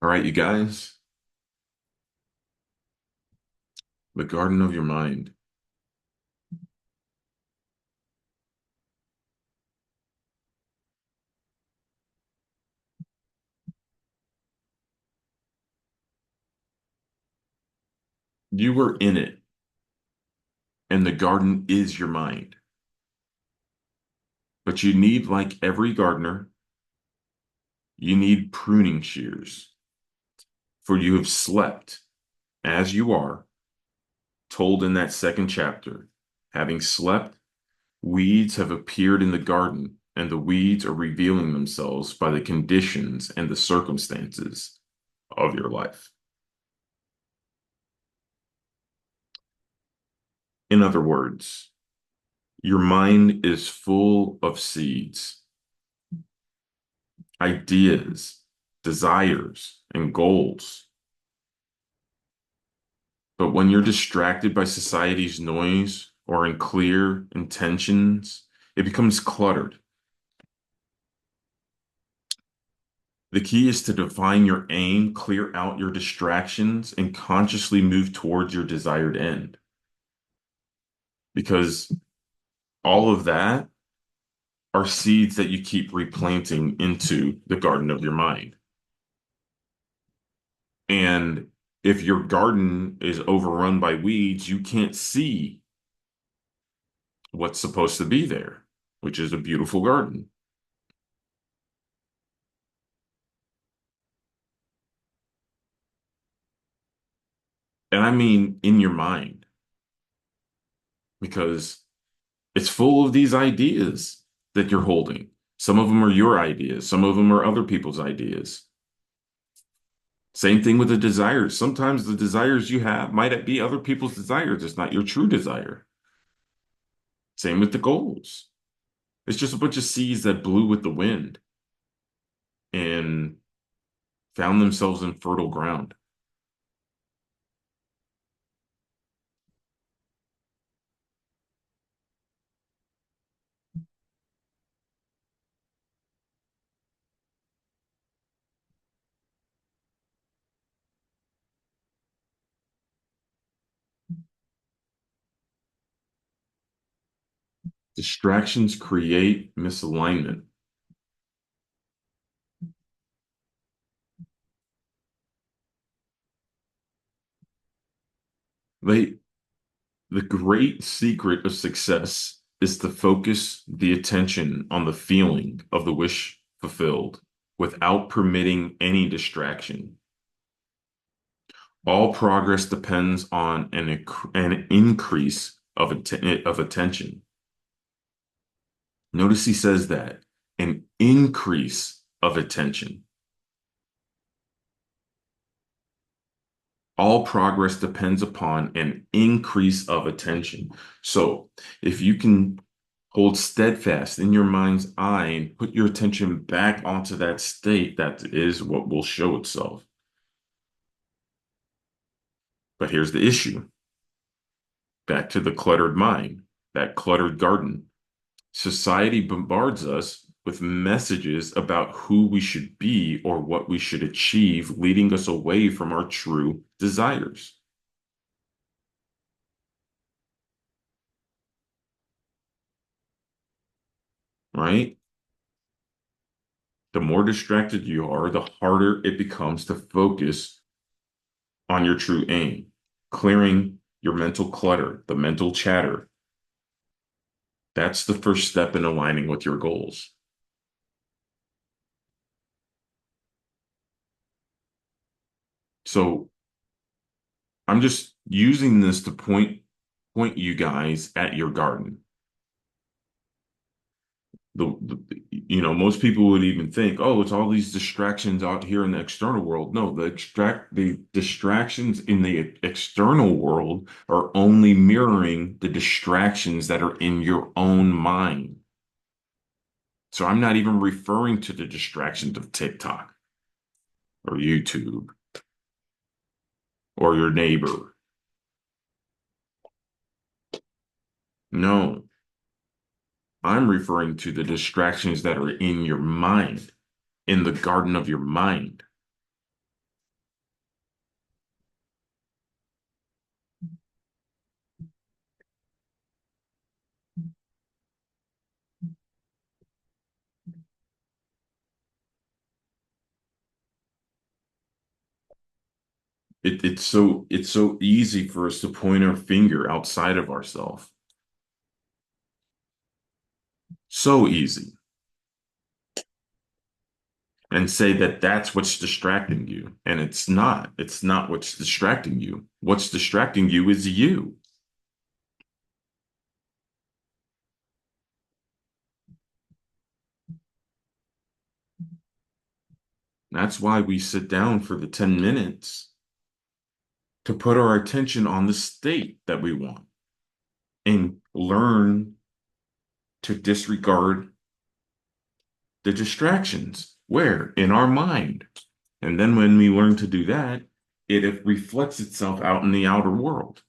All right, you guys, the garden of your mind. You were in it, and the garden is your mind. But you need, like every gardener, you need pruning shears, for you have slept as you are, told in that second chapter. Having slept, weeds have appeared in the garden, and the weeds are revealing themselves by the conditions and the circumstances of your life. In other words, your mind is full of seeds, ideas, desires, and goals. But when you're distracted by society's noise or unclear intentions, it becomes cluttered. The key is to define your aim, clear out your distractions, and consciously move towards your desired end. Because all of that are seeds that you keep replanting into the garden of your mind. And if your garden is overrun by weeds, you can't see what's supposed to be there, which is a beautiful garden. And I mean in your mind, because it's full of these ideas that you're holding. Some of them are your ideas, some of them are other people's ideas. Same thing with the desires. Sometimes the desires you have might be other people's desires. It's not your true desire. Same with the goals. It's just a bunch of seeds that blew with the wind and found themselves in fertile ground. Distractions create misalignment. They, the great secret of success is to focus the attention on the feeling of the wish fulfilled without permitting any distraction. All progress depends on an increase of attention. Notice he says that an increase of attention. All progress depends upon an increase of attention. So if you can hold steadfast in your mind's eye and put your attention back onto that state, that is what will show itself. But here's the issue. Back to the cluttered mind, that cluttered garden. Society bombards us with messages about who we should be or what we should achieve, leading us away from our true desires, right? The more distracted you are, the harder it becomes to focus on your true aim, clearing your mental clutter, the mental chatter. That's the first step in aligning with your goals. So I'm just using this to point you guys at your garden. Most people would even think, oh, it's all these distractions out here in the external world. No, the distractions in the external world are only mirroring the distractions that are in your own mind. So I'm not even referring to the distractions of TikTok or YouTube or your neighbor. No, I'm referring to the distractions that are in your mind, in the garden of your mind. It's so easy for us to point our finger outside of ourselves. So easy. And say that that's what's distracting you. And it's not. It's not what's distracting you. What's distracting you is you. That's why we sit down for the 10 minutes to put our attention on the state that we want and learn to disregard the distractions. Where? In our mind. And then when we learn to do that, it reflects itself out in the outer world.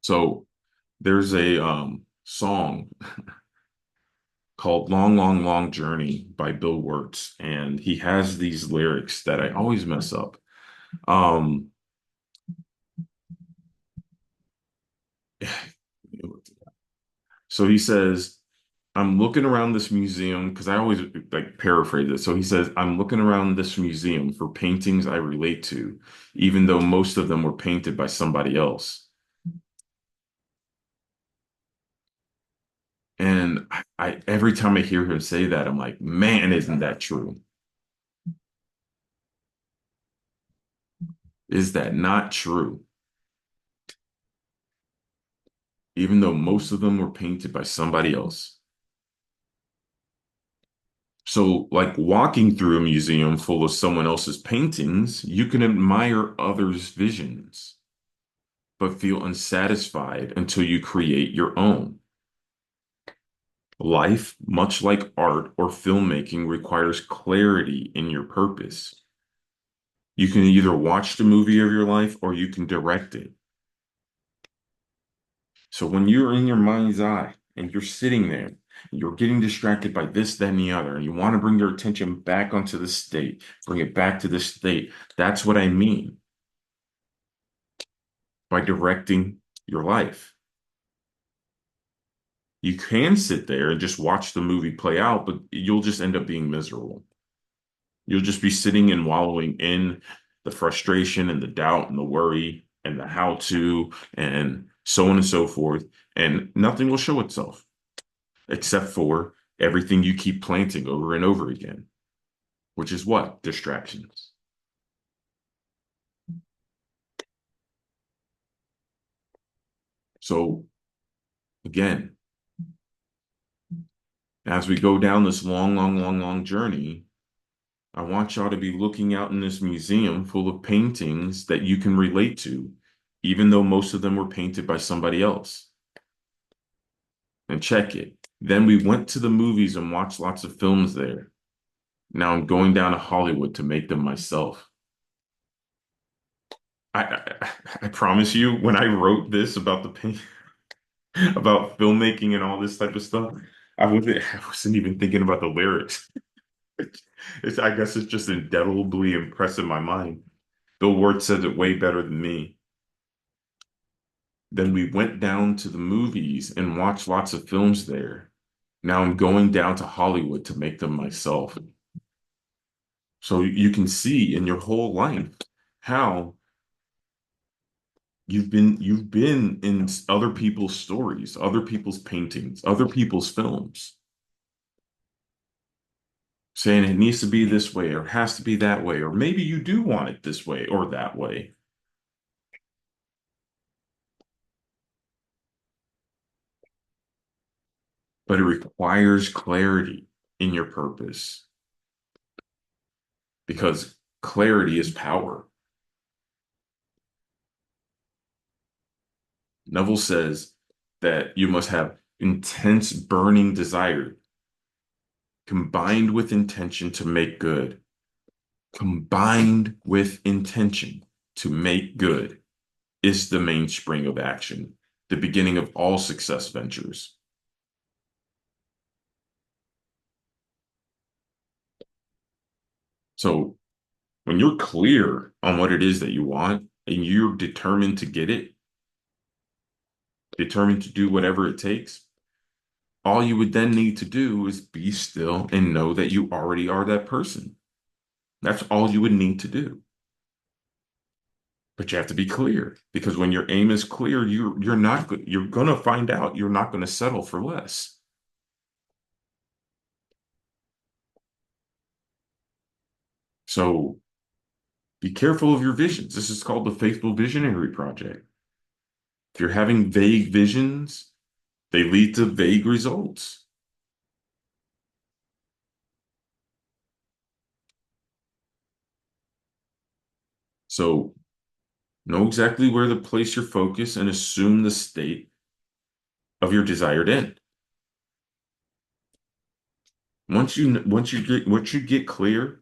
So there's a song called Long, Long, Long Journey by Bill Wirtz, and he has these lyrics that I always mess up. Um, so he says, I'm looking around this museum because I always like paraphrase it. So he says, I'm looking around this museum for paintings I relate to, even though most of them were painted by somebody else. And I every time I hear him say that, I'm like, man, isn't that true? Is that not true? Even though most of them were painted by somebody else. So, like walking through a museum full of someone else's paintings, you can admire others' visions, but feel unsatisfied until you create your own. Life, much like art or filmmaking, requires clarity in your purpose. You can either watch the movie of your life or you can direct it. So when you're in your mind's eye and you're sitting there, you're getting distracted by this, that, and the other, and you want to bring your attention back onto the state, bring it back to the state. That's what I mean by directing your life. You can sit there and just watch the movie play out, but you'll just end up being miserable. You'll just be sitting and wallowing in the frustration and the doubt and the worry and the how to and so on and so forth, and nothing will show itself except for everything you keep planting over and over again, which is what? Distractions. So again, as we go down this long, long, long, long journey, I want y'all to be looking out in this museum full of paintings that you can relate to, even though most of them were painted by somebody else. And check it. Then we went to the movies and watched lots of films there. Now I'm going down to Hollywood to make them myself. I promise you, when I wrote this about the paint, about filmmaking and all this type of stuff, I wasn't even thinking about the lyrics. I guess it's just indelibly impressed in my mind. Bill Ward said it way better than me. Then we went down to the movies and watched lots of films there. Now I'm going down to Hollywood to make them myself. So you can see in your whole life how you've been in other people's stories, other people's paintings, other people's films, saying it needs to be this way or has to be that way, or maybe you do want it this way or that way. But it requires clarity in your purpose because clarity is power. Neville says that you must have intense burning desire combined with intention to make good. Combined with intention to make good is the mainspring of action, the beginning of all success ventures. So when you're clear on what it is that you want and you're determined to get it, determined to do whatever it takes, All you would then need to do is be still and know that you already are that person. That's all you would need to do. But you have to be clear because when your aim is clear, you're not you're gonna find out you're not gonna settle for less. So be careful of your visions. This is called the Faithful Visionary Project. If you're having vague visions, they lead to vague results. So know exactly where to place your focus and assume the state of your desired end. Once you get clear,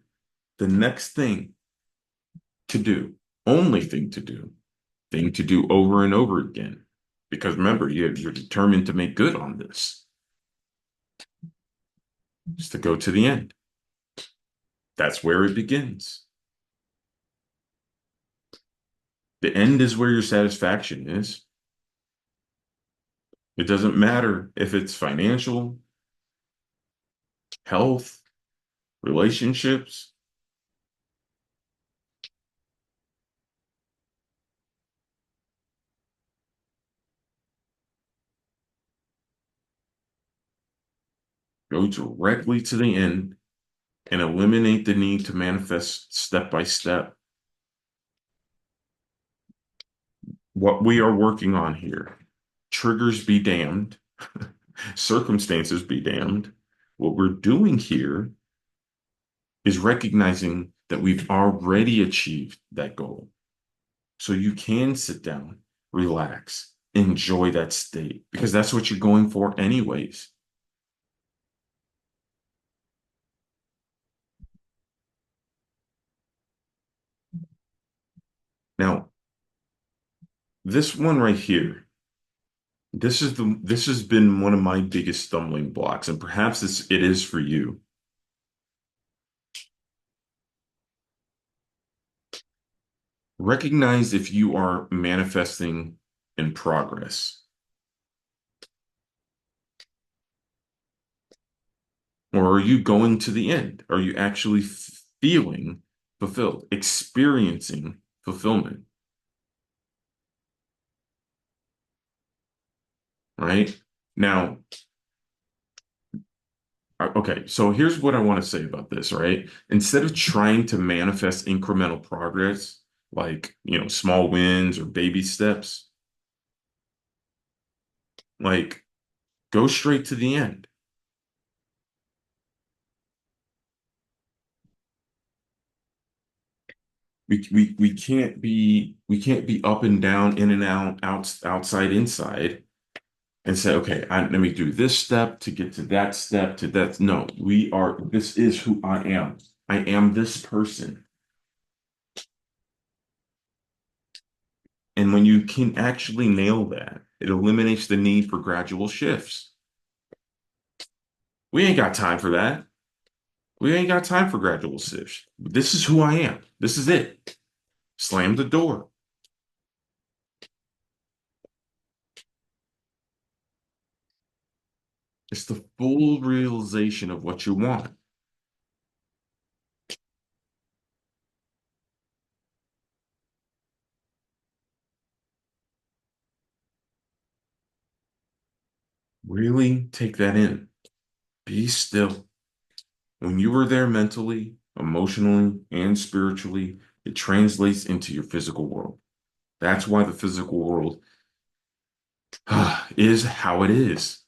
the next to do, only thing to do over and over again. Because remember, you're determined to make good on this, is to go to the end. That's where it begins. The end is where your satisfaction is. It doesn't matter if it's financial, health, relationships, go directly to the end and eliminate the need to manifest step by step. What we are working on here, triggers be damned, circumstances be damned. What we're doing here is recognizing that we've already achieved that goal. So you can sit down, relax, enjoy that state because that's what you're going for anyways. Now, this one right here, this has been one of my biggest stumbling blocks, and perhaps it is for you. Recognize if you are manifesting in progress, or are you going to the end? Are you actually feeling fulfilled, experiencing fulfillment, right? Now, okay, so here's what I want to say about this, right? Instead of trying to manifest incremental progress, like, small wins or baby steps, like go straight to the end. We can't be up and down, in and out, outside, inside, and say, okay, let me do this step to get to that step to that. No, this is who I am. I am this person. And when you can actually nail that, it eliminates the need for gradual shifts. We ain't got time for that. We ain't got time for gradual shifts. This is who I am. This is it. Slam the door. It's the full realization of what you want. Really take that in. Be still. When you are there mentally, emotionally, and spiritually, it translates into your physical world. That's why the physical world is how it is.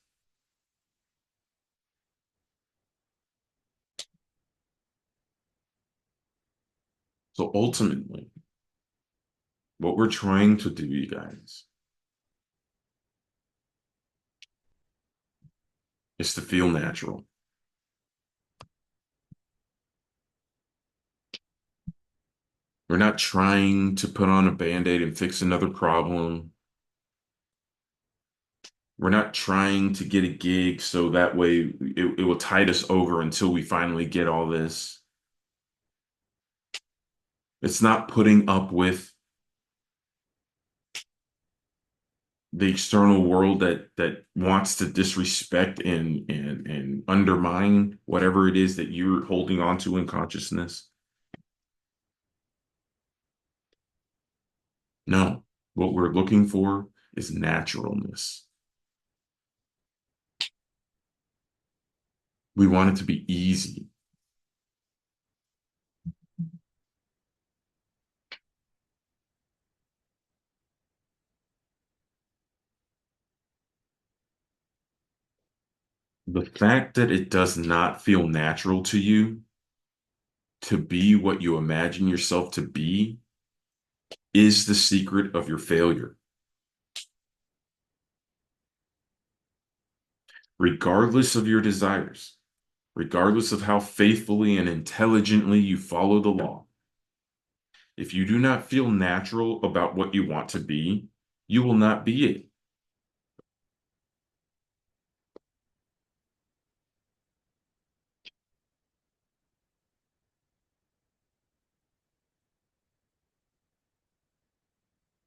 So ultimately, what we're trying to do, you guys, is to feel natural. We're not trying to put on a band-aid and fix another problem. We're not trying to get a gig so that way it will tide us over until we finally get all this. It's not putting up with the external world that wants to disrespect and undermine whatever it is that you're holding on to in consciousness. No, what we're looking for is naturalness. We want it to be easy. The fact that it does not feel natural to you to be what you imagine yourself to be is the secret of your failure. Regardless of your desires, regardless of how faithfully and intelligently you follow the law, if you do not feel natural about what you want to be, you will not be it.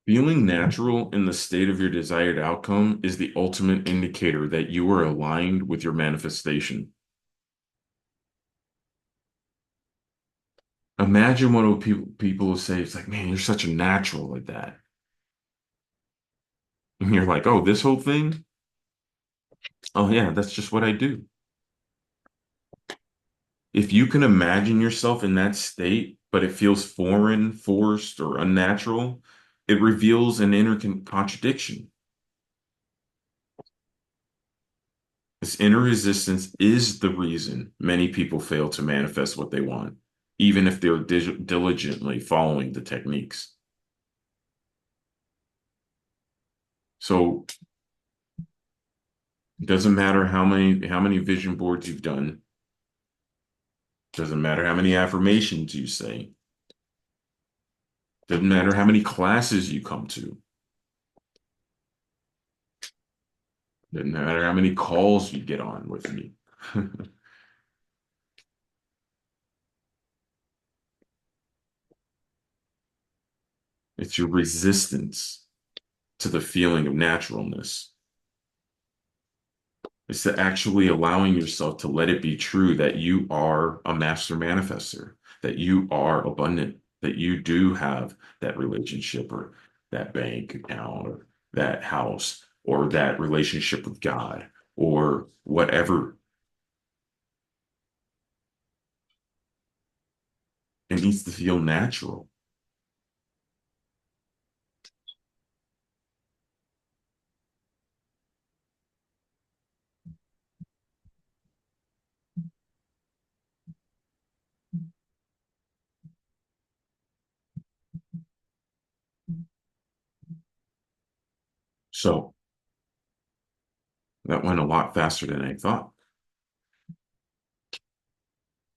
Feeling natural in the state of your desired outcome is the ultimate indicator that you are aligned with your manifestation. Imagine what people will say. It's like, man, you're such a natural like that. And you're like, oh, this whole thing? Oh, yeah, that's just what I do. If you can imagine yourself in that state, but it feels foreign, forced, or unnatural, it reveals an inner contradiction. This inner resistance is the reason many people fail to manifest what they want, even if they're diligently following the techniques. So it doesn't matter how many vision boards you've done, doesn't matter how many affirmations you say, doesn't matter how many classes you come to, doesn't matter how many calls you get on with me. It's your resistance to the feeling of naturalness. It's to actually allowing yourself to let it be true that you are a master manifester, that you are abundant, that you do have that relationship or that bank account or that house or that relationship with God or whatever. It needs to feel natural. So that went a lot faster than I thought.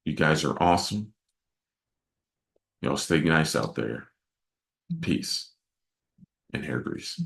You guys are awesome. Stay nice out there. Peace and hair grease.